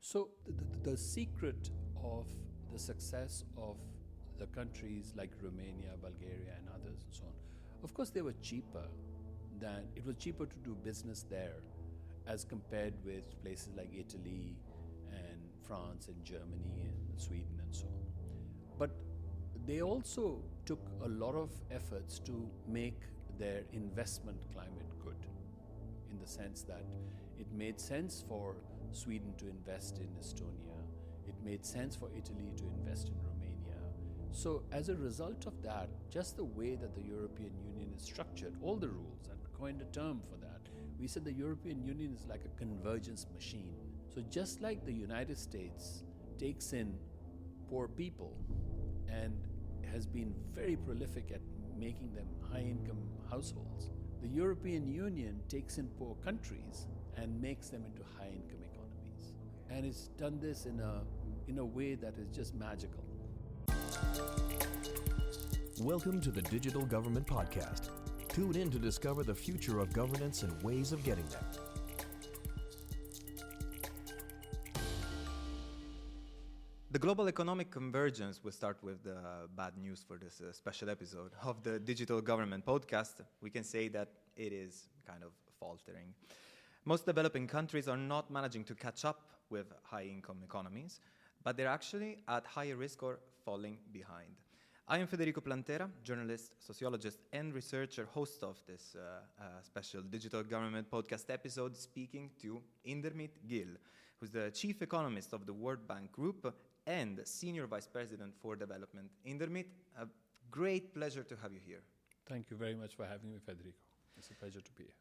So the secret of the success of the countries like Romania, Bulgaria, and others, and so on, of course, they were cheaper. It was cheaper to do business there as compared with places like Italy and France and Germany and Sweden and so on. But they also took a lot of efforts to make their investment climate good, in the sense that it made sense for Sweden to invest in Estonia, it made sense for Italy to invest in Romania. So as a result of that, just the way that the European Union is structured, all the rules, and we coined a term for that, we said the European Union is like a convergence machine. So just like the United States takes in poor people and has been very prolific at making them high-income households, the European Union takes in poor countries and makes them into high-income economies. And it's done this in a way that is just magical. Welcome to the Digital Government Podcast. Tune in to discover the future of governance and ways of getting there. The global economic convergence, we'll start with the bad news for this special episode of the Digital Government Podcast. We can say that it is kind of faltering. Most developing countries are not managing to catch up with high-income economies, but they're actually at higher risk or falling behind. I am Federico Plantera, journalist, sociologist, and researcher, host of this special Digital Government Podcast episode, speaking to Indermit Gill, who's the chief economist of the World Bank Group and Senior Vice President for Development. Indermit, a great pleasure to have you here. Thank you very much for having me, Federico. It's a pleasure to be here.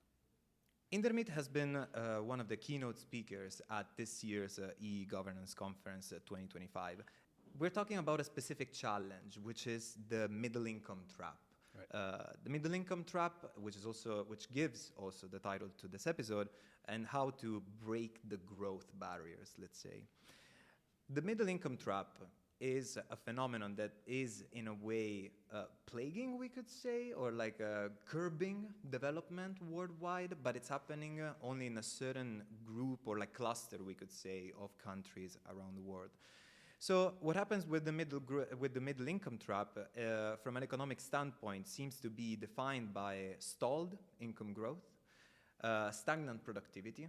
Indermit has been one of the keynote speakers at this year's e-governance conference 2025. We're talking about a specific challenge, which is the middle income trap. Right. The middle income trap, which gives also the title to this episode, and how to break the growth barriers, let's say. The middle income trap is a phenomenon that is, in a way, plaguing, we could say, or like curbing development worldwide, but it's happening only in a certain group or like cluster, we could say, of countries around the world. So what happens with the middle income trap, from an economic standpoint, seems to be defined by stalled income growth, stagnant productivity,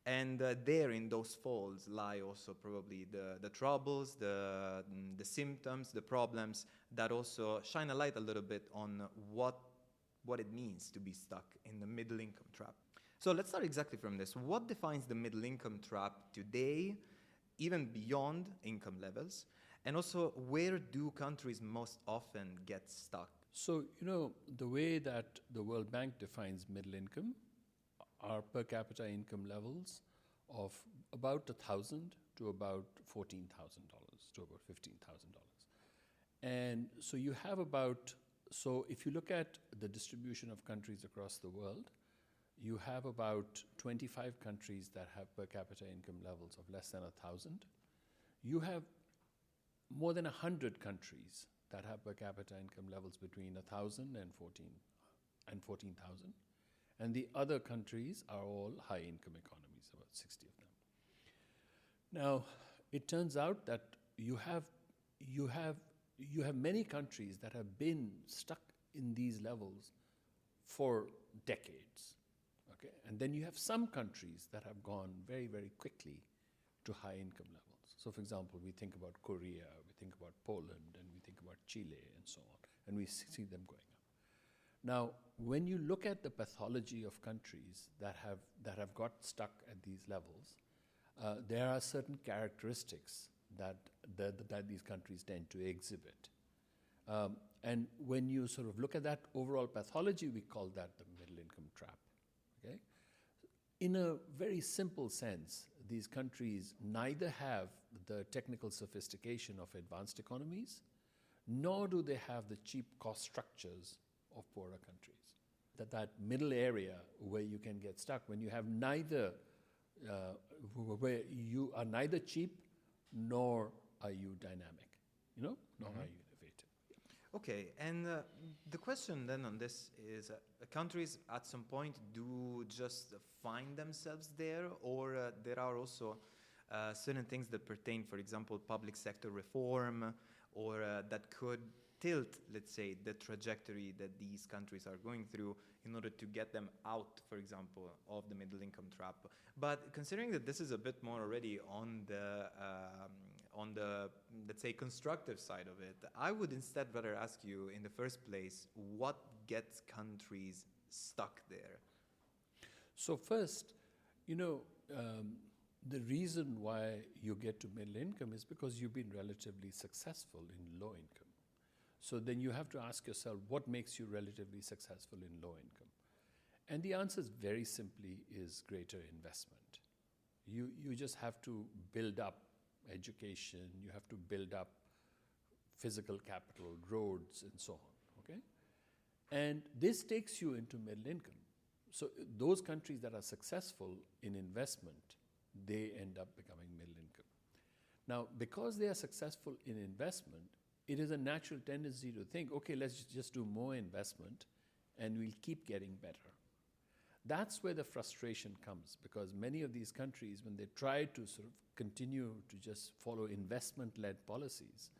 and there in those falls lie also probably the troubles, the symptoms, the problems that also shine a light a little bit on what it means to be stuck in the middle income trap. So let's start exactly from this. What defines the middle income trap today, even beyond income levels? And also, where do countries most often get stuck? So, the way that the World Bank defines middle income are per capita income levels of about $1,000 to about $14,000 to about $15,000. And so you have so if you look at the distribution of countries across the world, you have about 25 countries that have per capita income levels of less than 1,000. You have more than 100 countries that have per capita income levels between 1,000 and 14,000. And the other countries are all high-income economies, about 60 of them. Now, it turns out that you have many countries that have been stuck in these levels for decades. Okay, and then you have some countries that have gone very, very quickly to high-income levels. So, for example, we think about Korea, we think about Poland, and we think about Chile, and so on, and we see them going up. Now, when you look at the pathology of countries that have got stuck at these levels, there are certain characteristics that these countries tend to exhibit. And when you sort of look at that overall pathology, we call that the middle income trap. Okay? In a very simple sense, these countries neither have the technical sophistication of advanced economies, nor do they have the cheap cost structures of poorer countries. That middle area where you can get stuck, when you have neither, where you are neither cheap nor are you dynamic, nor are you innovative. Okay, and the question then on this is, countries at some point do just find themselves there, or there are also certain things that pertain, for example, public sector reform, or that could tilt, let's say, the trajectory that these countries are going through in order to get them out, for example, of the middle income trap. But considering that this is a bit more already on the, let's say, constructive side of it, I would instead rather ask you in the first place, what gets countries stuck there? So first, the reason why you get to middle income is because you've been relatively successful in low income. So then you have to ask yourself, what makes you relatively successful in low income? And the answer is very simply is greater investment. You just have to build up education, you have to build up physical capital, roads, and so on, okay? And this takes you into middle income. So those countries that are successful in investment, they end up becoming middle income. Now, because they are successful in investment, it is a natural tendency to think, okay, let's just do more investment and we'll keep getting better. That's where the frustration comes, because many of these countries, when they try to sort of continue to just follow investment-led policies,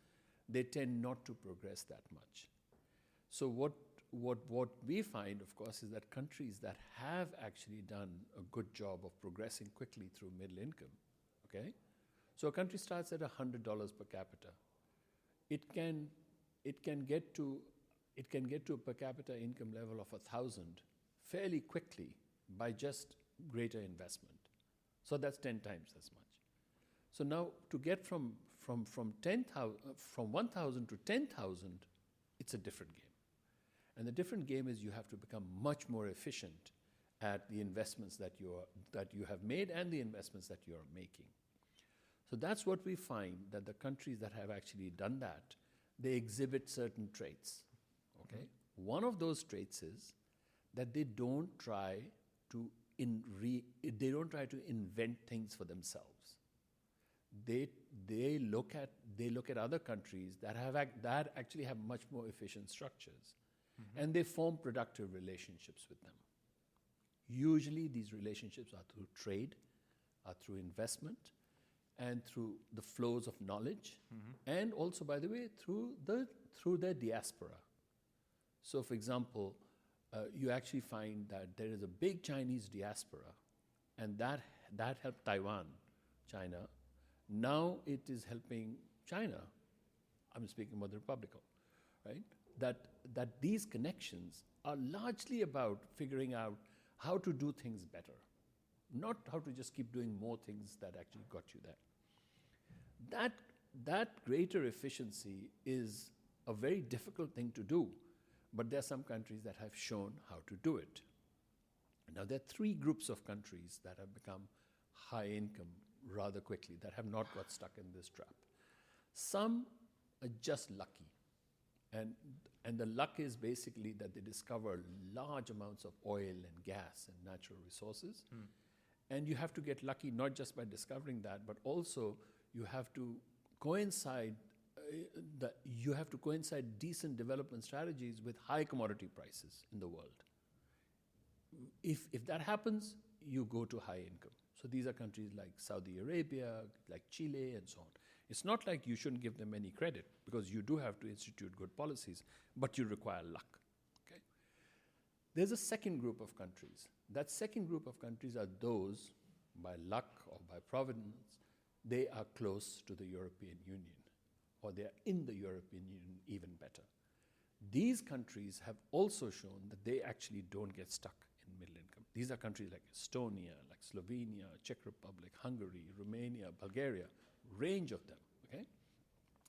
they tend not to progress that much. So what we find, of course, is that countries that have actually done a good job of progressing quickly through middle income, okay? So a country starts at $100 per capita. It can get to a per capita income level of 1,000 fairly quickly by just greater investment. So that's 10 times as much. So now to get from 1,000 to 10,000, it's a different game. And the different game is you have to become much more efficient at the investments that you have made and the investments that you are making. So that's what we find, that the countries that have actually done that, they exhibit certain traits, okay? One of those traits is that they don't try to invent things for themselves. They look at other countries that actually have much more efficient structures, and they form productive relationships with them. Usually these relationships are through trade, are through investment, and through the flows of knowledge, and also, by the way, through their diaspora. So, for example, you actually find that there is a big Chinese diaspora, and that helped China. Now it is helping China. I'm speaking about the Republic, right? That these connections are largely about figuring out how to do things better, not how to just keep doing more things that actually got you there. That greater efficiency is a very difficult thing to do, but there are some countries that have shown how to do it. Now, there are three groups of countries that have become high income rather quickly, that have not got stuck in this trap. Some are just lucky. And the luck is basically that they discover large amounts of oil and gas and natural resources. And you have to get lucky not just by discovering that, but also you have to coincide decent development strategies with high commodity prices in the world. If that happens, you go to high income. So these are countries like Saudi Arabia, like Chile, and so on. It's not like you shouldn't give them any credit, because you do have to institute good policies, but you require luck. Okay? There's a second group of countries. That second group of countries are those, by luck or by providence, they are close to the European Union, or they are in the European Union even better. These countries have also shown that they actually don't get stuck in middle income. These are countries like Estonia, like Slovenia, Czech Republic, Hungary, Romania, Bulgaria, range of them, okay?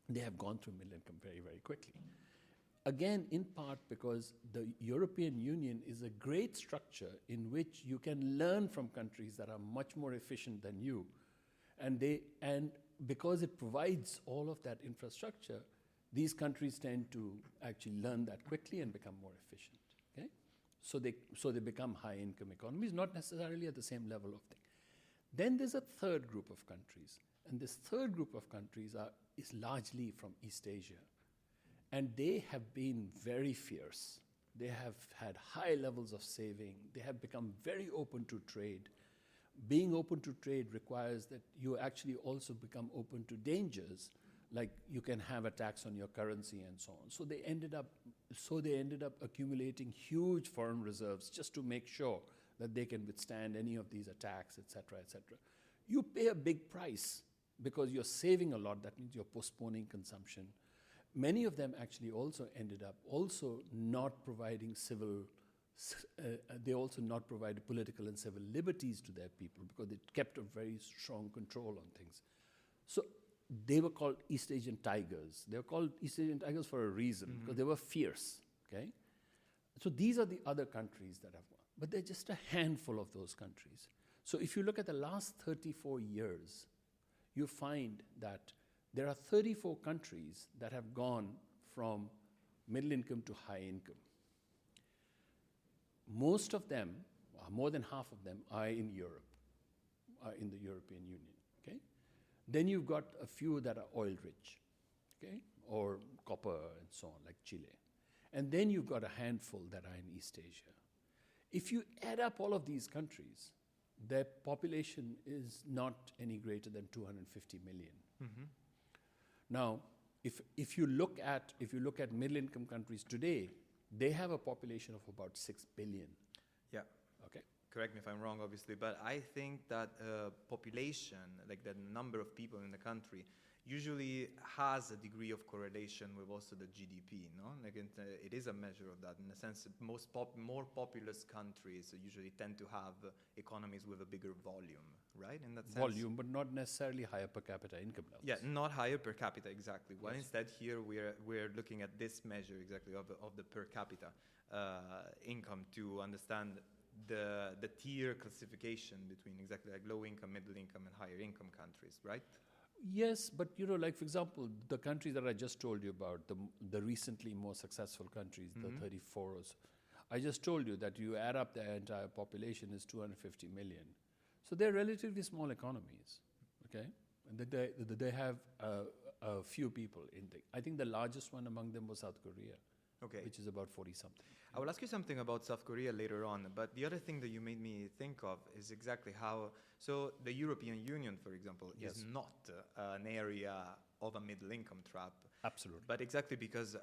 They have gone through middle income very, very quickly. Again, in part because the European Union is a great structure in which you can learn from countries that are much more efficient than you. And because it provides all of that infrastructure, these countries tend to actually learn that quickly and become more efficient, okay? So they become high-income economies, not necessarily at the same level of thing. Then there's a third group of countries, and this third group of countries is largely from East Asia, and they have been very fierce. They have had high levels of saving. They have become very open to trade, being open to trade requires that you actually also become open to dangers, like you can have a tax on your currency and so on. So they ended up accumulating huge foreign reserves just to make sure that they can withstand any of these attacks, etc., etc. You pay a big price because you're saving a lot. That means you're postponing consumption. Many of them actually also ended up also not providing they also not provided political and civil liberties to their people because they kept a very strong control on things. So they were called East Asian tigers. They were called East Asian tigers for a reason, because they were fierce, okay? So these are the other countries that have won. But they're just a handful of those countries. So if you look at the last 34 years, you find that there are 34 countries that have gone from middle income to high income. Most of them, more than half of them, are in Europe, are in the European Union, okay? Then you've got a few that are oil rich, okay? Or copper and so on, like Chile. And then you've got a handful that are in East Asia. If you add up all of these countries, their population is not any greater than 250 million. Now, if you look at middle-income countries today, they have a population of about 6 billion. Yeah. Okay. Correct me if I'm wrong, obviously, but I think that population, like the number of people in the country, usually has a degree of correlation with also the GDP, no? Like it is a measure of that. In a sense, more populous countries usually tend to have economies with a bigger volume, right? In that sense. Volume, but not necessarily higher per capita income levels. Yeah, not higher per capita, exactly. Well, Yes. instead here we're looking at this measure exactly of the per capita income to understand the tier classification between exactly like low income, middle income, and higher income countries, right? Yes, but like for example, the countries that I just told you about, the recently more successful countries, the 34 or so, I just told you that you add up their entire population is 250 million. So they're relatively small economies, okay? And that they have a few people in I think the largest one among them was South Korea, Okay. which is about 40-something. I will ask you something about South Korea later on, but the other thing that you made me think of is exactly how, so the European Union, for example, Yes. is not an area of a middle income trap. Absolutely. But exactly because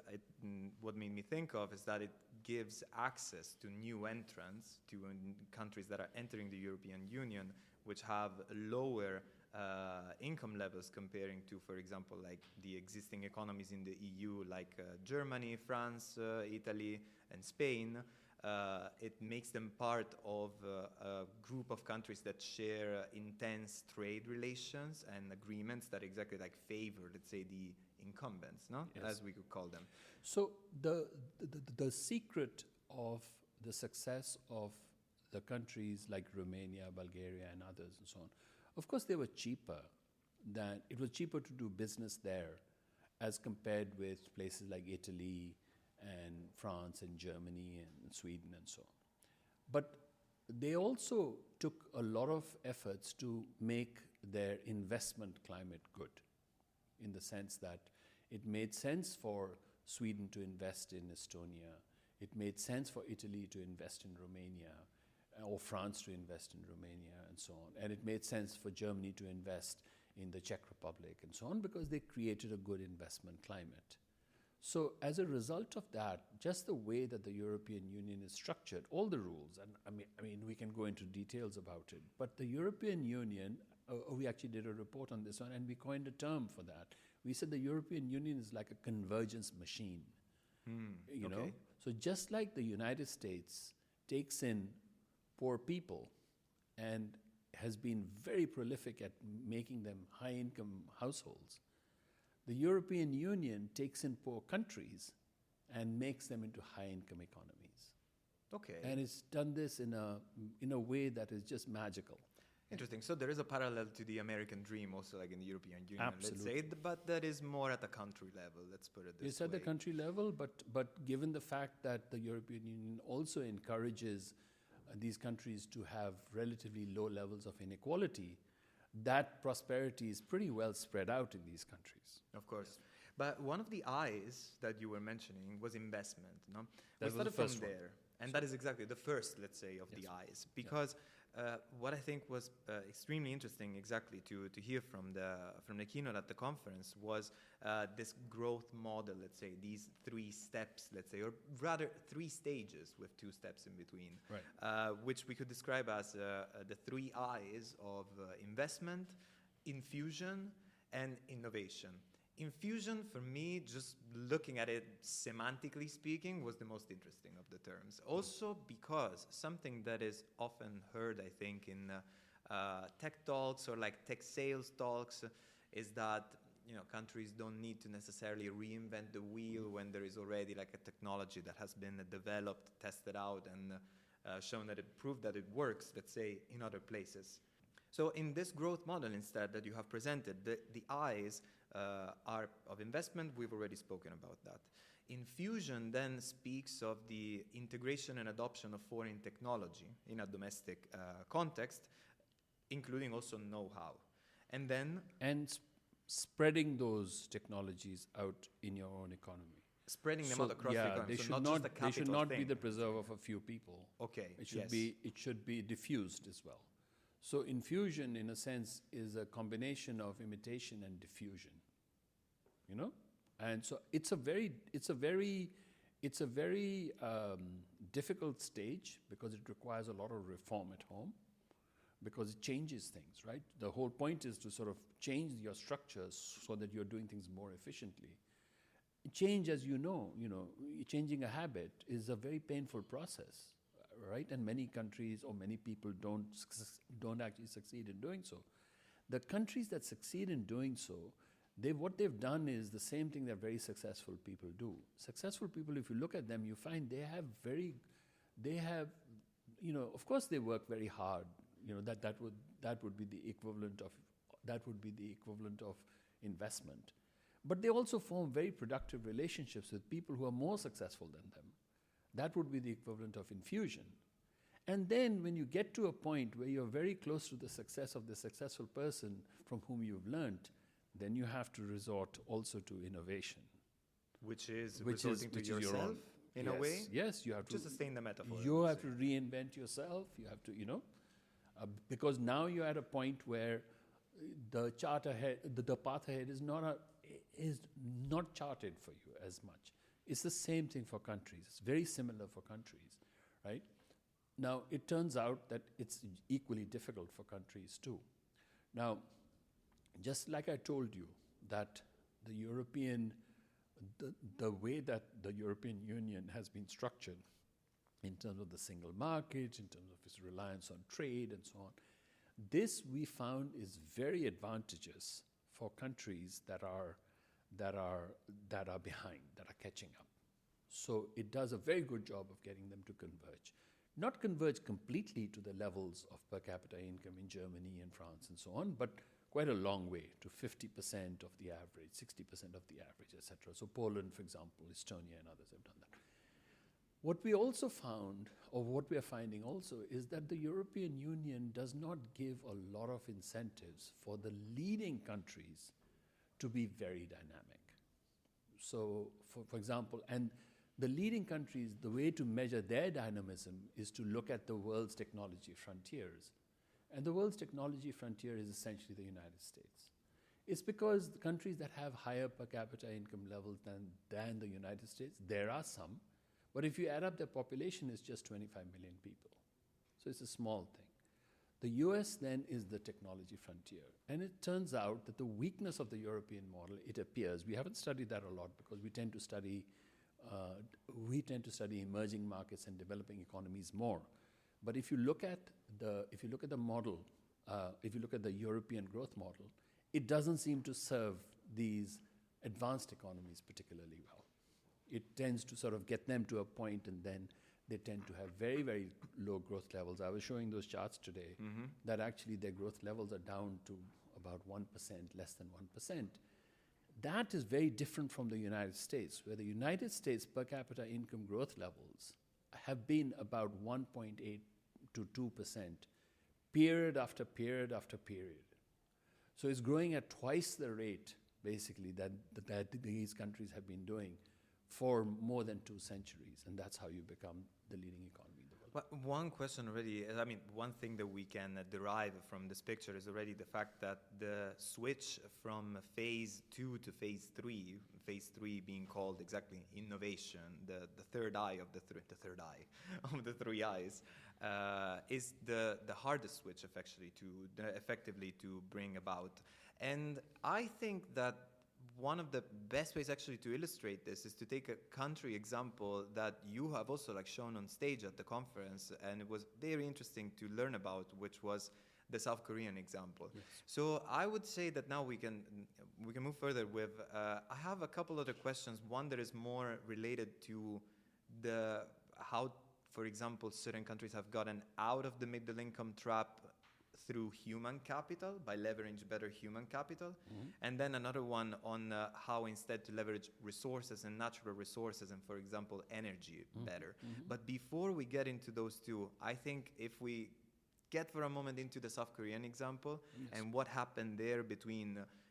what made me think of is that it gives access to new entrants, to countries that are entering the European Union, which have lower income levels comparing to, for example, like the existing economies in the EU, like Germany, France, Italy, and Spain. It makes them part of a group of countries that share intense trade relations and agreements that exactly like favor, let's say, the incumbents, no? Yes. As we could call them. So the secret of the success of the countries like Romania, Bulgaria, and others and so on, of course, they were cheaper. It was cheaper to do business there as compared with places like Italy and France and Germany and Sweden and so on. But they also took a lot of efforts to make their investment climate good, in the sense that it made sense for Sweden to invest in Estonia, it made sense for Italy to invest in Romania, or France to invest in Romania and so on. And it made sense for Germany to invest in the Czech Republic and so on, because they created a good investment climate. So as a result of that, just the way that the European Union is structured, all the rules, and I mean we can go into details about it, but the European Union, we actually did a report on this one, and we coined a term for that. We said the European Union is like a convergence machine, you know? So just like the United States takes in poor people and has been very prolific at making them high-income households, the European Union takes in poor countries and makes them into high-income economies. Okay. And it's done this in a way that is just magical. Interesting. So there is a parallel to the American dream also, like in the European Union, Absolutely. let's say, but that is more at the country level, let's put it this way. It's at the country level, but given the fact that the European Union also encourages these countries to have relatively low levels of inequality, that prosperity is pretty well spread out in these countries. Of course. But one of the I's that you were mentioning was investment, no? That was We started the first from one. there. And that is exactly the first, let's say, of the I's. Because what I think was extremely interesting, exactly to hear from the keynote at the conference, was this growth model. Let's say these 3 steps, let's say, or rather 3 stages with 2 steps in between, Right. which we could describe as the 3 I's of investment, infusion, and innovation. Infusion, for me, just looking at it semantically speaking, was the most interesting of the terms. Also because something that is often heard, I think, in tech talks or like tech sales talks is that countries don't need to necessarily reinvent the wheel when there is already like a technology that has been developed, tested out, and shown that it proved that it works, let's say, in other places. So in this growth model instead that you have presented, the I's are of investment. We've already spoken about that. Infusion then speaks of the integration and adoption of foreign technology in a domestic context, including also know-how. And then... And spreading those technologies out in your own economy. Spreading them out across the economy. They should not be the preserve of a few people. Okay. It should be diffused as well. So infusion, in a sense, is a combination of imitation and diffusion. And so it's a very difficult stage because it requires a lot of reform at home, because it changes things, right? The whole point is to sort of change your structures so that you're doing things more efficiently. Change, as changing a habit is a very painful process, right? And many countries or many people don't actually succeed in doing so. The countries that succeed in doing so, what they've done is the same thing that very successful people do. Successful people, if you look at them, you find of course they work very hard. That would be the equivalent of investment. But they also form very productive relationships with people who are more successful than them. That would be the equivalent of infusion. And then when you get to a point where you're very close to the success of the successful person from whom you've learned, then you have to resort also to innovation. Which is resorting to yourself, in a way? Yes, you have to... Just sustain the metaphor. You have to reinvent yourself. You have to, because now you're at a point where the path ahead is not charted for you as much. It's the same thing for countries. It's very similar for countries, right? Now, it turns out that it's equally difficult for countries too. Now, just like I told you, that the way that the European Union has been structured in terms of the single market, in terms of its reliance on trade and so on, this we found is very advantageous for countries that are behind, that are catching up. So it does a very good job of getting them to converge. Not converge completely to the levels of per capita income in Germany and France and so on, but quite a long way, to 50% of the average, 60% of the average, etc. So Poland, for example, Estonia and others have done that. What we also found, or what we are finding also, is that the European Union does not give a lot of incentives for the leading countries to be very dynamic. So, for example, and the leading countries, the way to measure their dynamism is to look at the world's technology frontiers. And the world's technology frontier is essentially the United States. It's because the countries that have higher per capita income levels than the United States, there are some, but if you add up their population, it's just 25 million people. So it's a small thing. The US then is the technology frontier. And it turns out that the weakness of the European model, it appears, we haven't studied that a lot because we tend to study emerging markets and developing economies more. But if you look at the model, if you look at the European growth model, it doesn't seem to serve these advanced economies particularly well. It tends to sort of get them to a point, and then they tend to have very, very low growth levels. I was showing those charts today that actually their growth levels are down to about 1%, less than 1%. That is very different from the United States, where the United States per capita income growth levels have been about 1.8 to 2%, period after period after period. So it's growing at twice the rate, basically, that these countries have been doing for more than 2 centuries, and that's how you become the leading economy in the world. One question already, I mean, one thing that we can derive from this picture is already the fact that the switch from phase 2 to phase 3 being called exactly innovation, the third eye of the third eye of the three eyes, is the hardest switch effectively to bring about. And I think that one of the best ways actually to illustrate this is to take a country example that you have also shown on stage at the conference, and it was very interesting to learn about, which was the South Korean example. Yes. So I would say that now we can move further with, I have a couple other questions. One that is more related to how, for example, certain countries have gotten out of the middle income trap through human capital, by leveraging better human capital. Mm-hmm. And then another one on how instead to leverage resources and natural resources and, for example, energy better. Mm-hmm. But before we get into those two, I think if we get for a moment into the South Korean example, Yes. and what happened there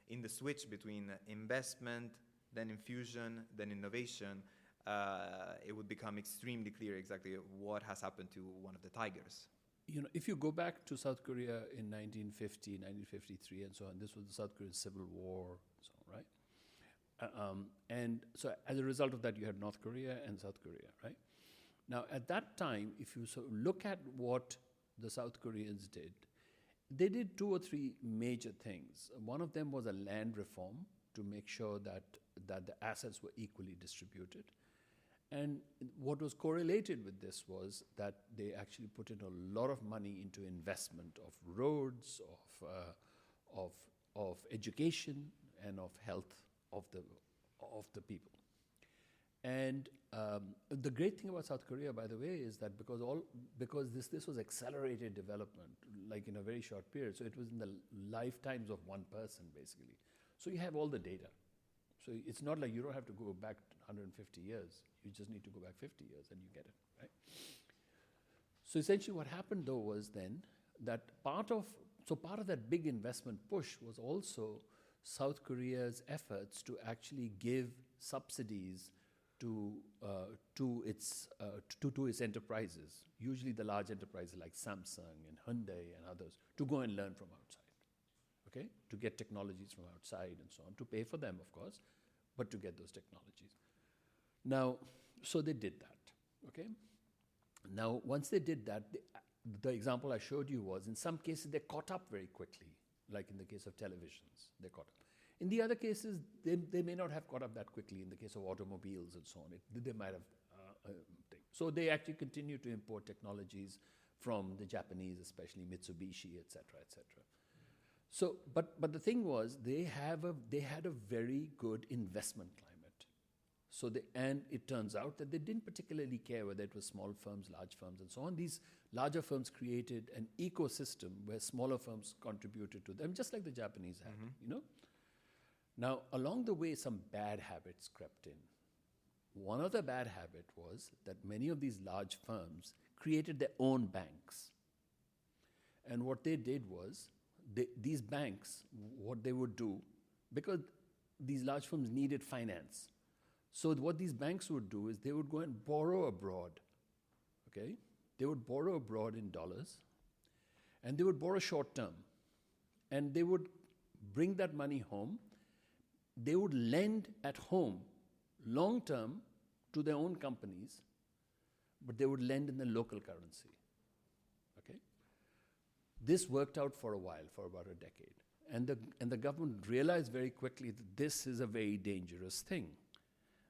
in the switch between investment, then infusion, then innovation, it would become extremely clear exactly what has happened to one of the tigers. If you go back to South Korea in 1950, 1953, and so on, this was the South Korean Civil War, and so on, right? And so as a result of that, you had North Korea and South Korea, right? Now, at that time, if you look at what the South Koreans did, they did 2 or 3 major things. One of them was a land reform to make sure that the assets were equally distributed. And what was correlated with this was that they actually put in a lot of money into investment of roads, of education, and of health of the people. And the great thing about South Korea, by the way, is that because this was accelerated development, like in a very short period. So it was in the lifetimes of one person, basically. So you have all the data. So it's not like you don't have to go back 150 years. You just need to go back 50 years and you get it, right? So essentially what happened though was then that part of that big investment push was also South Korea's efforts to actually give subsidies to its enterprises, usually the large enterprises like Samsung and Hyundai and others, to go and learn from outside, okay? To get technologies from outside and so on, to pay for them, of course, but to get those technologies. Now, so they did that, okay? Now, once they did that, the example I showed you was, in some cases, they caught up very quickly, like in the case of televisions, they caught up. In the other cases, they may not have caught up that quickly. In the case of automobiles and so on, they might have. So they actually continue to import technologies from the Japanese, especially Mitsubishi, et cetera, et cetera. So, but the thing was, they had a very good investment climate. So and it turns out that they didn't particularly care whether it was small firms, large firms, and so on. These larger firms created an ecosystem where smaller firms contributed to them, just like the Japanese had, Now, along the way, some bad habits crept in. One of the bad habits was that many of these large firms created their own banks. And what they did was, these banks, what they would do, because these large firms needed finance, so what these banks would do is they would go and borrow abroad, okay? They would borrow abroad in dollars, and they would borrow short term. And they would bring that money home. They would lend at home long term to their own companies, but they would lend in the local currency, okay? This worked out for a while, for about a decade. And the government realized very quickly that this is a very dangerous thing.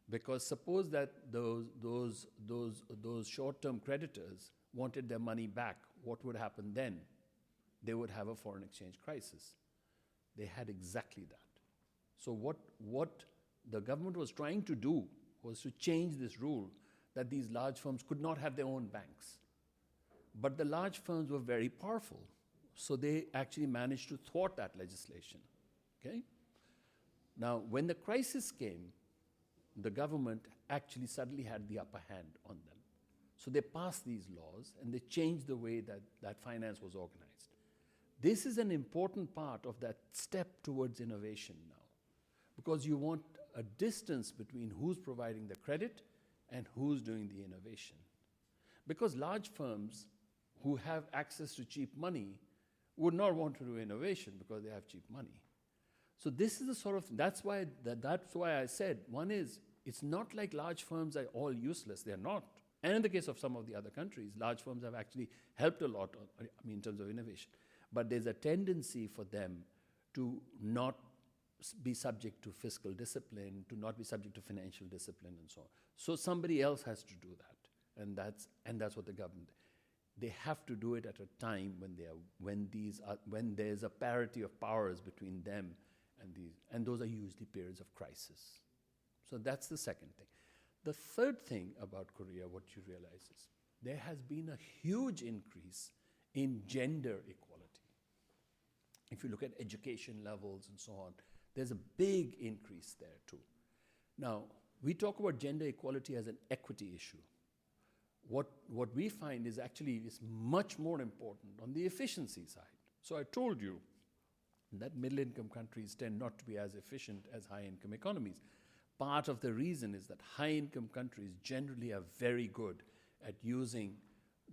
Because suppose that those short-term creditors wanted their money back, what would happen then? They would have a foreign exchange crisis. They had exactly that. So what the government was trying to do was to change this rule that these large firms could not have their own banks. But the large firms were very powerful, so they actually managed to thwart that legislation, okay? Now, when the crisis came, the government actually suddenly had the upper hand on them. So they passed these laws and they changed the way that finance was organized. This is an important part of that step towards innovation now, because you want a distance between who's providing the credit and who's doing the innovation. Because large firms who have access to cheap money would not want to do innovation because they have cheap money. So this is the sort of, that's why I said, one is, it's not like large firms are all useless. They're not. And in the case of some of the other countries, large firms have actually helped a lot, in terms of innovation. But there's a tendency for them to not be subject to fiscal discipline, to not be subject to financial discipline and so on. So somebody else has to do that. And that's what the government, they have to do it at a time when there's a parity of powers between them and those are usually periods of crisis. So that's the second thing. The third thing about Korea, what you realize is there has been a huge increase in gender equality. If you look at education levels and so on, there's a big increase there too. Now, we talk about gender equality as an equity issue. What we find is actually is much more important on the efficiency side. So I told you that middle-income countries tend not to be as efficient as high-income economies. Part of the reason is that high-income countries generally are very good at using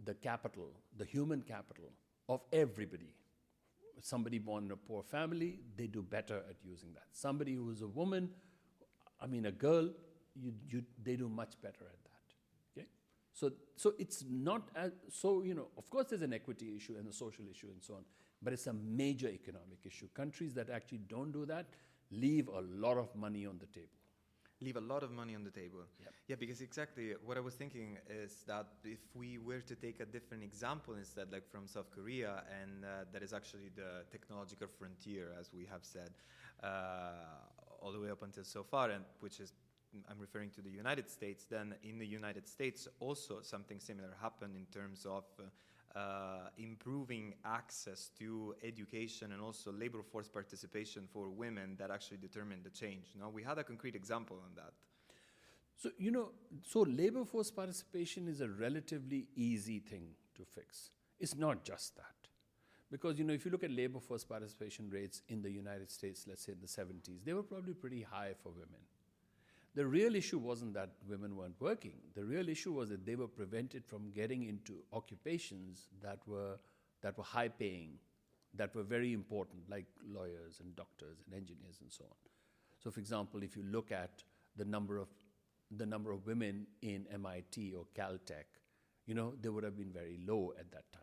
the capital, the human capital of everybody. Somebody born in a poor family, they do better at using that. Somebody who is a woman, a girl, they do much better at that. Okay, so it's not as of course there's an equity issue and a social issue and so on, but it's a major economic issue. Countries that actually don't do that leave a lot of money on the table. Leave a lot of money on the table. Yep. Yeah, because exactly what I was thinking is that if we were to take a different example instead, like from South Korea, and that is actually the technological frontier, as we have said, all the way up until so far, and which is, I'm referring to the United States, then in the United States also something similar happened in terms of improving access to education and also labor force participation for women that actually determined the change. Now, we had a concrete example on that. So labor force participation is a relatively easy thing to fix. It's not just that. Because, if you look at labor force participation rates in the United States, let's say in the 70s, they were probably pretty high for women. The real issue wasn't that women weren't working. The real issue was that they were prevented from getting into occupations that were high paying, that were very important, like lawyers and doctors and engineers and so on. So, for example, if you look at the number of women in MIT or Caltech, they would have been very low at that time.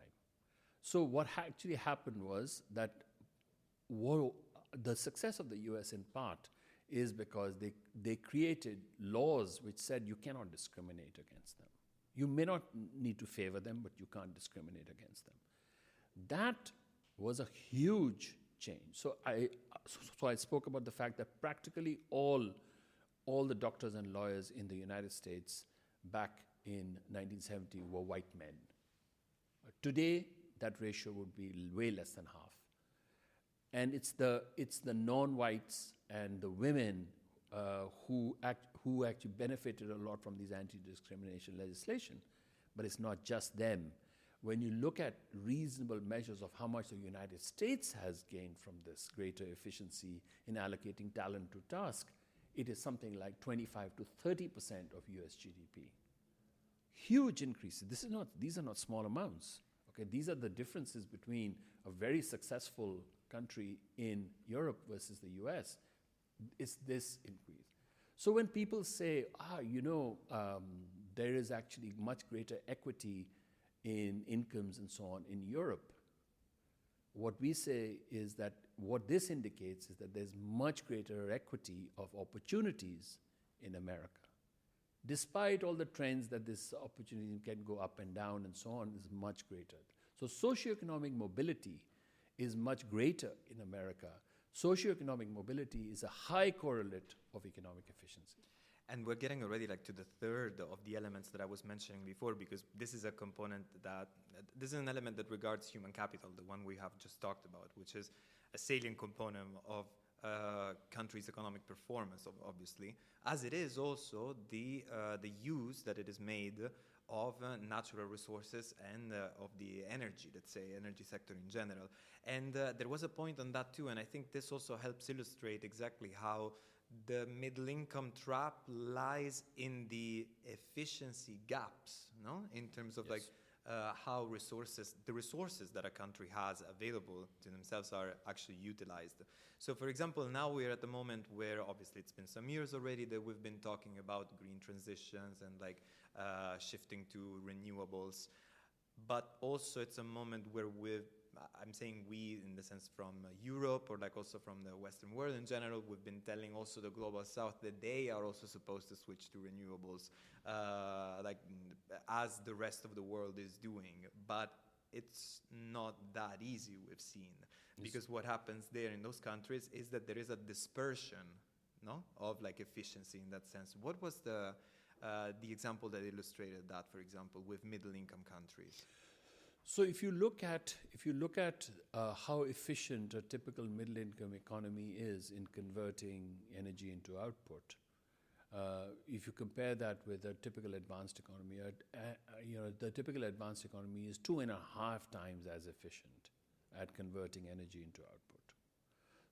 So what actually happened was that the success of the US in part is because they created laws which said you cannot discriminate against them. You may not need to favor them, but you can't discriminate against them. That was a huge change. So I spoke about the fact that practically all the doctors and lawyers in the United States back in 1970 were white men. Today, that ratio would be way less than half. And it's the non-whites and the women who actually benefited a lot from these anti-discrimination legislation. But it's not just them. When you look at reasonable measures of how much the United States has gained from this greater efficiency in allocating talent to task, it is something like 25 to 30% of US GDP. Huge increases. These are not small amounts. Okay, these are the differences between a very successful country in Europe versus the US. It's this increase. So when people say, there is actually much greater equity in incomes and so on in Europe, what we say is that what this indicates is that there's much greater equity of opportunities in America. Despite all the trends that this opportunity can go up and down and so on, is much greater. So socioeconomic mobility is much greater in America. Socioeconomic mobility is a high correlate of economic efficiency. And we're getting already to the third of the elements that I was mentioning before, because this is a component this is an element that regards human capital, the one we have just talked about, which is a salient component of country's economic performance, obviously, as it is also the use that it is made of natural resources and of the energy, let's say, energy sector in general. And there was a point on that too, and I think this also helps illustrate exactly how the middle income trap lies in the efficiency gaps, no? In terms of Yes. how the resources that a country has available to themselves are actually utilized. So for example, now we're at the moment where obviously it's been some years already that we've been talking about green transitions and shifting to renewables. But also it's a moment where I'm saying we in the sense from Europe or also from the Western world in general, we've been telling also the global south that they are also supposed to switch to renewables as the rest of the world is doing. But it's not that easy, we've seen. Because what happens there in those countries is that there is a dispersion, no, of efficiency in that sense. What was the example that illustrated that, for example, with middle-income countries? So if you look at how efficient a typical middle-income economy is in converting energy into output, if you compare that with a typical advanced economy, the typical advanced economy is 2.5 times as efficient at converting energy into output.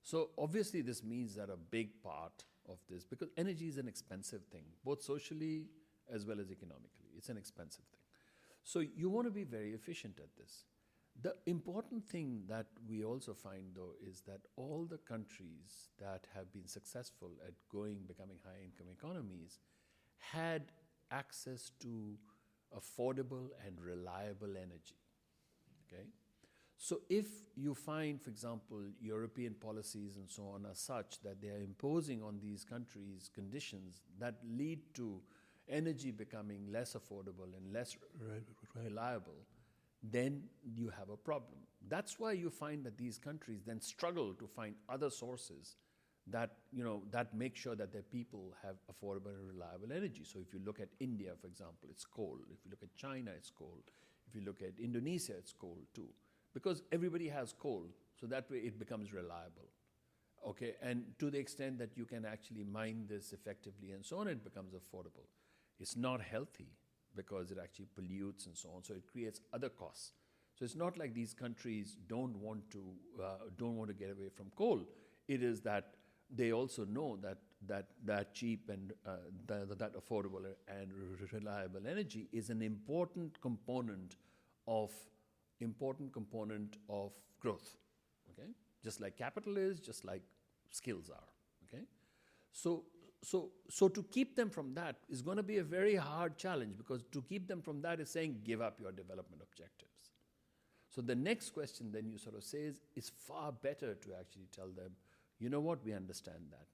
So obviously this means that a big part of this, because energy is an expensive thing, both socially as well as economically, it's an expensive thing. So you want to be very efficient at this. The important thing that we also find, though, is that all the countries that have been successful at becoming high-income economies had access to affordable and reliable energy. Okay? So if you find, for example, European policies and so on are such that they are imposing on these countries conditions that lead to energy becoming less affordable and less reliable, then you have a problem. That's why you find that these countries then struggle to find other sources that make sure that their people have affordable and reliable energy. So if you look at India, for example, it's coal. If you look at China, it's coal. If you look at Indonesia, it's coal too. Because everybody has coal, so that way it becomes reliable. Okay, and to the extent that you can actually mine this effectively and so on, it becomes affordable. It's not healthy because it actually pollutes and so on, so it creates other costs. So it's not like these countries don't want to get away from coal. It is that they also know that cheap and that affordable and reliable energy is an important component of growth. Okay, just like capital is, just like skills are. Okay, so to keep them from that is going to be a very hard challenge, because to keep them from that is saying give up your development objectives. So the next question then you sort of say is far better to actually tell them, you know what, we understand that.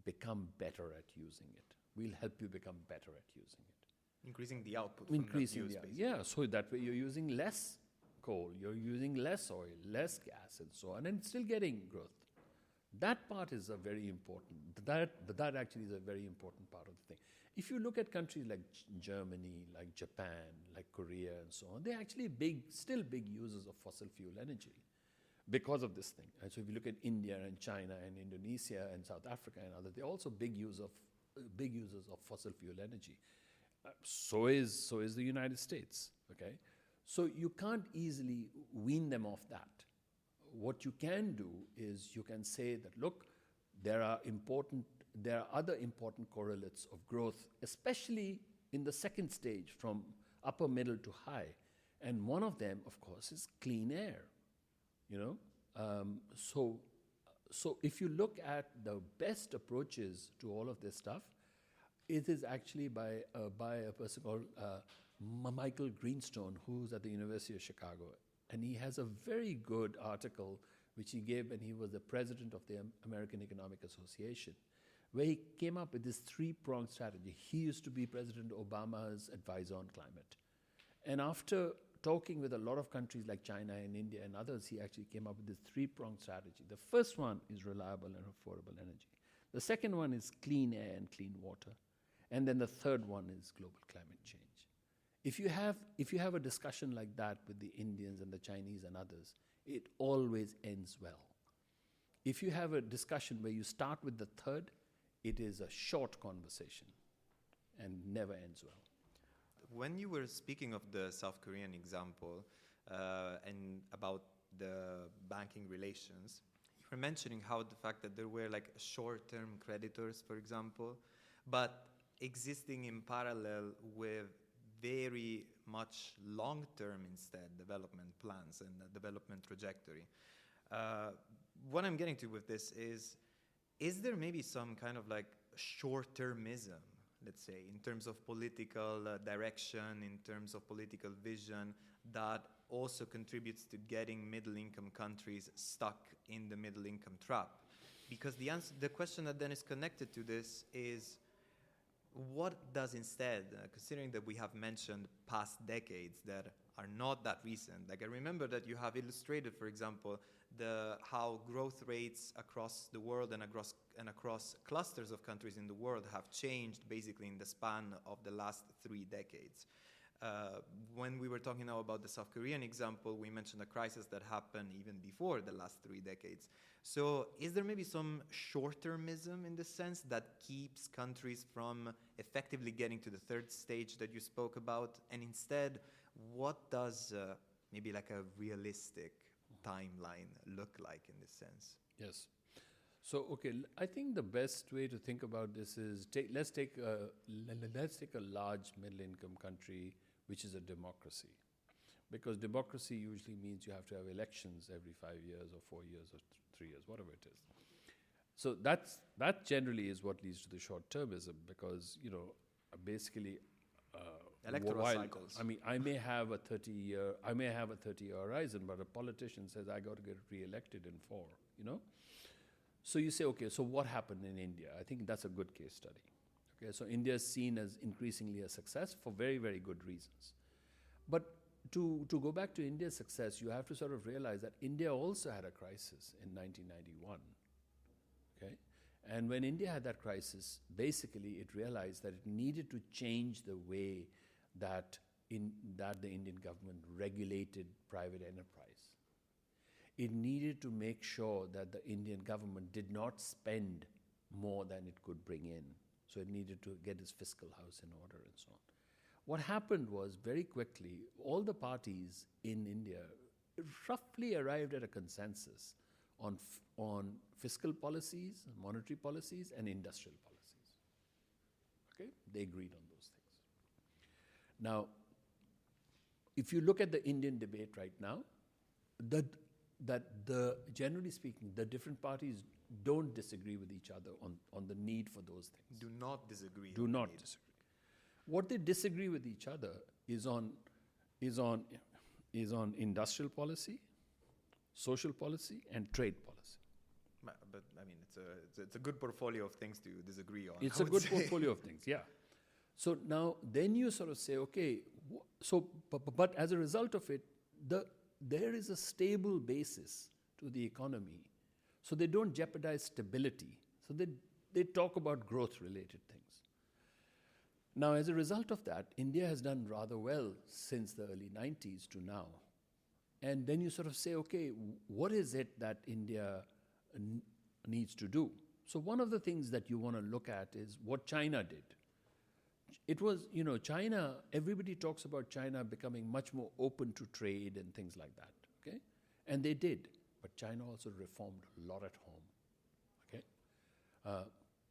Become better at using it. We'll help you become better at using it. Increasing the output. Increasing the output. Yeah, so that way you're using less coal, you're using less oil, less gas and so on, and still getting growth. That part is a very important, that actually is a very important part of the thing. If you look at countries like Germany, like Japan, like Korea and so on, they're actually still big users of fossil fuel energy because of this thing. And so if you look at India and China and Indonesia and South Africa and others, they're also big users of fossil fuel energy. So is the United States, okay? So you can't easily wean them off that. What you can do is you can say that, look, there are other important correlates of growth, especially in the second stage from upper, middle to high. And one of them, of course, is clean air, So if you look at the best approaches to all of this stuff, it is actually by a person called Michael Greenstone, who's at the University of Chicago. And he has a very good article which he gave when he was the president of the American Economic Association, where he came up with this three-pronged strategy. He used to be President Obama's advisor on climate. And after talking with a lot of countries like China and India and others, he actually came up with this three-pronged strategy. The first one is reliable and affordable energy. The second one is clean air and clean water. And then the third one is global climate change. If you have a discussion like that with the Indians and the Chinese and others, it always ends well. if you have a discussion where you start with the third, it is a short conversation and never ends well. When you were speaking of the South Korean example and about the banking relations, you were mentioning how the fact that there were like short-term creditors, for example, but existing in parallel with very much long-term instead development plans and development trajectory. What I'm getting to with this is there maybe some kind of like short-termism, let's say, in terms of political direction, in terms of political vision, that also contributes to getting middle-income countries stuck in the middle-income trap? Because the question that then is connected to this is, what does instead, considering that we have mentioned past decades that are not that recent, like I remember that you have illustrated, for example, how growth rates across the world and across clusters of countries in the world have changed basically in the span of the last 3 decades. When we were talking now about the South Korean example, we mentioned a crisis that happened even before the last 3 decades. So is there maybe some short-termism in the sense that keeps countries from effectively getting to the third stage that you spoke about? And instead, what does maybe like a realistic timeline look like in this sense? Yes. So, okay, I think the best way to think about this is let's take a large middle-income country, which is a democracy, because democracy usually means you have to have elections every 5 years or 4 years or 3 years, whatever it is. So that generally is what leads to the short-termism, because basically. Electoral cycles. I mean, I may have a 30-year horizon, but a politician says I got to get re-elected in 4. So you say, okay, so what happened in India? I think that's a good case study. Okay, so India is seen as increasingly a success for very, very good reasons. But to go back to India's success, you have to sort of realize that India also had a crisis in 1991. Okay, and when India had that crisis, basically it realized that it needed to change the way that the Indian government regulated private enterprise. It needed to make sure that the Indian government did not spend more than it could bring in. So it needed to get its fiscal house in order and so on. What happened was, very quickly, all the parties in India roughly arrived at a consensus on fiscal policies, monetary policies, and industrial policies. Okay? They agreed on those things. Now, if you look at the Indian debate right now, generally speaking, the different parties don't disagree with each other on the need for those things. Do not disagree. Do not disagree. What they disagree with each other is on industrial policy, social policy, and trade policy. But I mean, it's a good portfolio of things to disagree on. It's a good portfolio of things, yeah. So now, then you sort of say, okay, but as a result of it, there is a stable basis to the economy. So they don't jeopardize stability. So they talk about growth-related things. Now, as a result of that, India has done rather well since the early 90s to now. And then you sort of say, okay, what is it that India needs to do? So one of the things that you want to look at is what China did. It was, China, everybody talks about China becoming much more open to trade and things like that, okay? And they did, but China also reformed a lot at home, okay?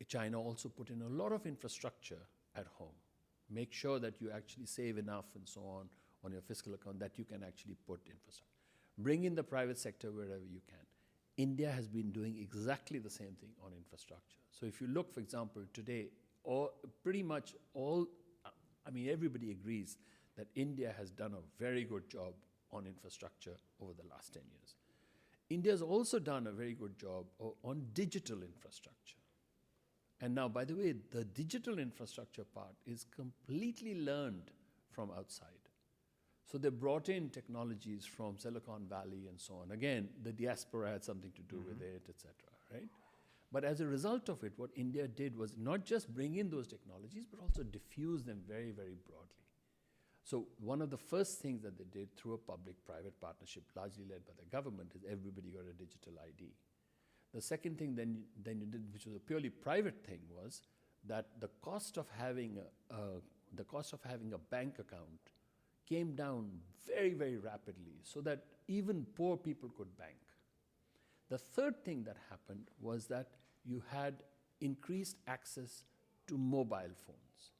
China also put in a lot of infrastructure at home. Make sure that you actually save enough and so on your fiscal account that you can actually put infrastructure. Bring in the private sector wherever you can. India has been doing exactly the same thing on infrastructure. So if you look, for example, today, pretty much everybody agrees that India has done a very good job on infrastructure over the last 10 years. India has also done a very good job on digital infrastructure. And now, by the way, the digital infrastructure part is completely learned from outside. So they brought in technologies from Silicon Valley and so on. Again, the diaspora had something to do with it, etc., right? But as a result of it, what India did was not just bring in those technologies, but also diffuse them very, very broadly. So one of the first things that they did through a public-private partnership, largely led by the government, is everybody got a digital ID. The second thing then you did, which was a purely private thing, was that the cost of having a bank account came down very, very rapidly, so that even poor people could bank. The third thing that happened was that you had increased access to mobile phones,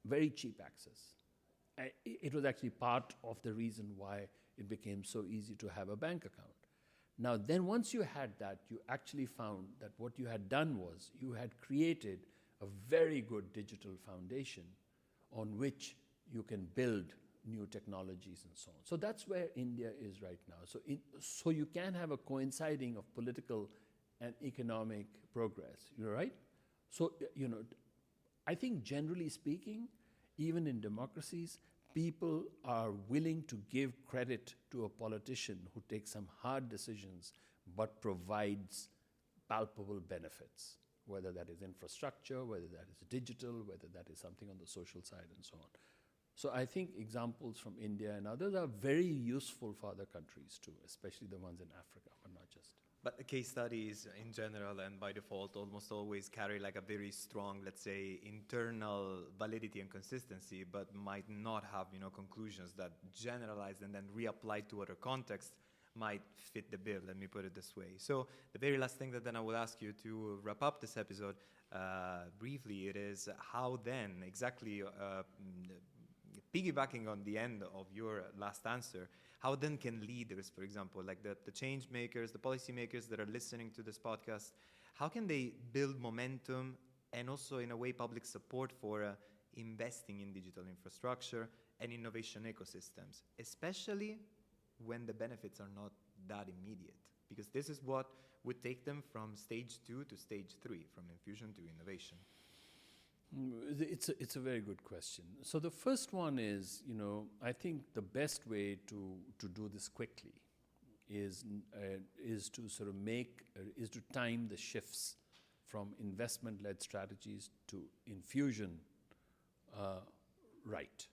very cheap access. It was actually part of the reason why it became so easy to have a bank account. Now, then once you had that, you actually found that what you had done was you had created a very good digital foundation on which you can build new technologies and so on. So that's where India is right now. So you can have a coinciding of political and economic progress, you're right? So, I think generally speaking, even in democracies, people are willing to give credit to a politician who takes some hard decisions but provides palpable benefits, whether that is infrastructure, whether that is digital, whether that is something on the social side and so on. So I think examples from India and others are very useful for other countries too, especially the ones in Africa, but not just. But the case studies in general and by default almost always carry like a very strong, let's say, internal validity and consistency, but might not have, conclusions that generalized and then reapplied to other contexts might fit the bill, let me put it this way. So the very last thing that then I will ask you to wrap up this episode briefly, it is how then exactly, piggybacking on the end of your last answer, how then can leaders, for example, like the change makers, the policy makers that are listening to this podcast, how can they build momentum and also in a way public support for investing in digital infrastructure and innovation ecosystems, especially when the benefits are not that immediate? Because this is what would take them from stage 2 to stage 3, from infusion to innovation. It's a very good question. So the first one is, I think the best way to do this quickly is to sort of is to time the shifts from investment-led strategies to infusion right.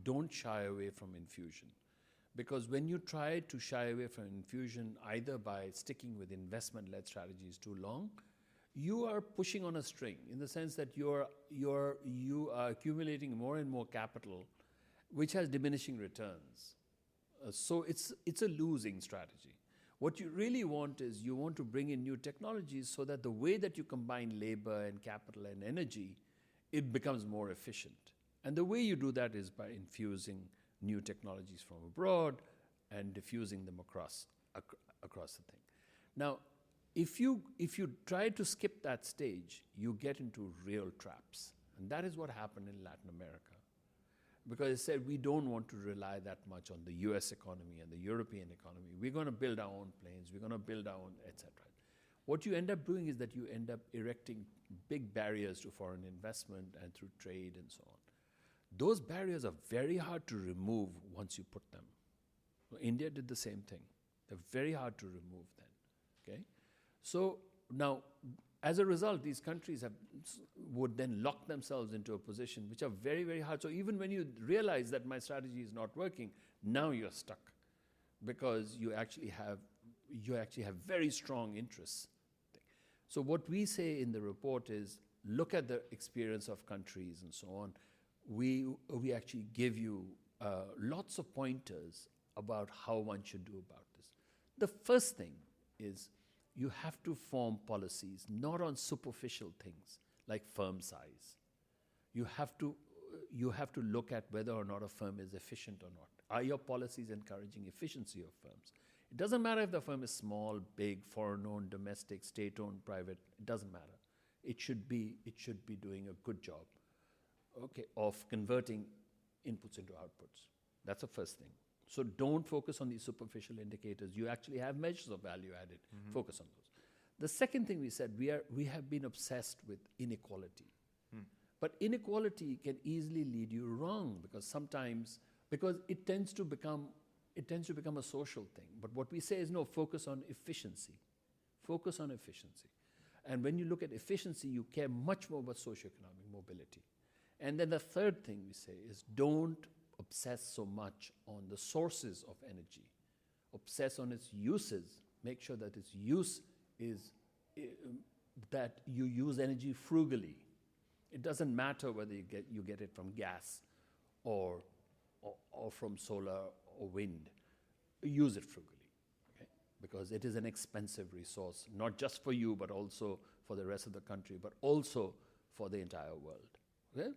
Don't shy away from infusion. Because when you try to shy away from infusion, either by sticking with investment-led strategies too long, you are pushing on a string in the sense that you are accumulating more and more capital, which has diminishing returns. So it's a losing strategy. What you really want is you want to bring in new technologies so that the way that you combine labor and capital and energy, it becomes more efficient. And the way you do that is by infusing new technologies from abroad and diffusing them across the thing. Now, if you try to skip that stage, you get into real traps. And that is what happened in Latin America. Because it said, we don't want to rely that much on the US economy and the European economy. We're going to build our own planes, we're going to build our own, etc. What you end up doing is that you end up erecting big barriers to foreign investment and through trade and so on. Those barriers are very hard to remove once you put them. So India did the same thing. They're very hard to remove then, okay? So now, as a result, these countries would then lock themselves into a position which are very, very hard. So even when you realize that my strategy is not working, now you're stuck because you actually have very strong interests. So what we say in the report is, look at the experience of countries and so on. We actually give you lots of pointers about how one should do about this. The first thing is, you have to form policies not on superficial things like firm size. You have to look at whether or not a firm is efficient or not. Are your policies encouraging efficiency of firms? It doesn't matter if the firm is small, big, foreign-owned, domestic, state-owned, private. It doesn't matter. It should be doing a good job, okay, of converting inputs into outputs. That's the first thing. So don't focus on these superficial indicators. You actually have measures of value added. Mm-hmm. Focus on those. The second thing we said, we have been obsessed with inequality. But inequality can easily lead you wrong because it tends to become a social thing. But what we say is, no, focus on efficiency. Focus on efficiency. And when you look at efficiency, you care much more about socioeconomic mobility. And then the third thing we say is, don't obsess so much on the sources of energy. Obsess on its uses. Make sure that its use is that you use energy frugally. It doesn't matter whether you get it from gas or from solar or wind. Use it frugally, okay? Because it is an expensive resource, not just for you, but also for the rest of the country, but also for the entire world. Okay?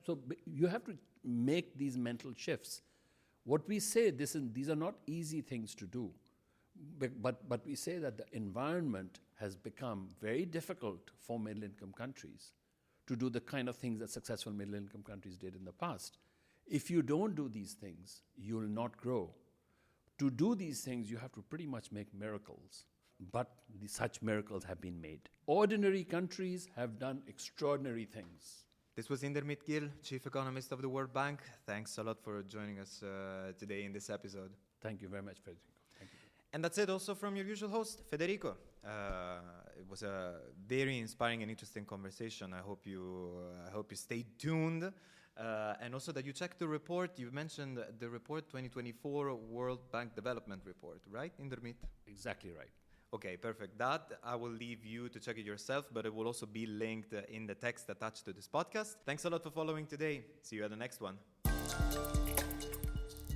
So you have to make these mental shifts. What we say, these are not easy things to do, but we say that the environment has become very difficult for middle-income countries to do the kind of things that successful middle-income countries did in the past. If you don't do these things, you'll not grow. To do these things, you have to pretty much make miracles. But such miracles have been made. Ordinary countries have done extraordinary things. This was Indermit Gill, Chief Economist of the World Bank. Thanks a lot for joining us today in this episode. Thank you very much, Federico. Thank you. And that's it also from your usual host, Federico. It was a very inspiring and interesting conversation. I hope you stay tuned. And also that you check the report. You mentioned the report 2024 World Bank Development Report, right, Indermit? Exactly right. Okay, perfect. That I will leave you to check it yourself, but it will also be linked in the text attached to this podcast. Thanks a lot for following today. See you at the next one.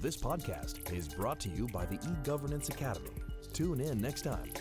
This podcast is brought to you by the eGovernance Academy. Tune in next time.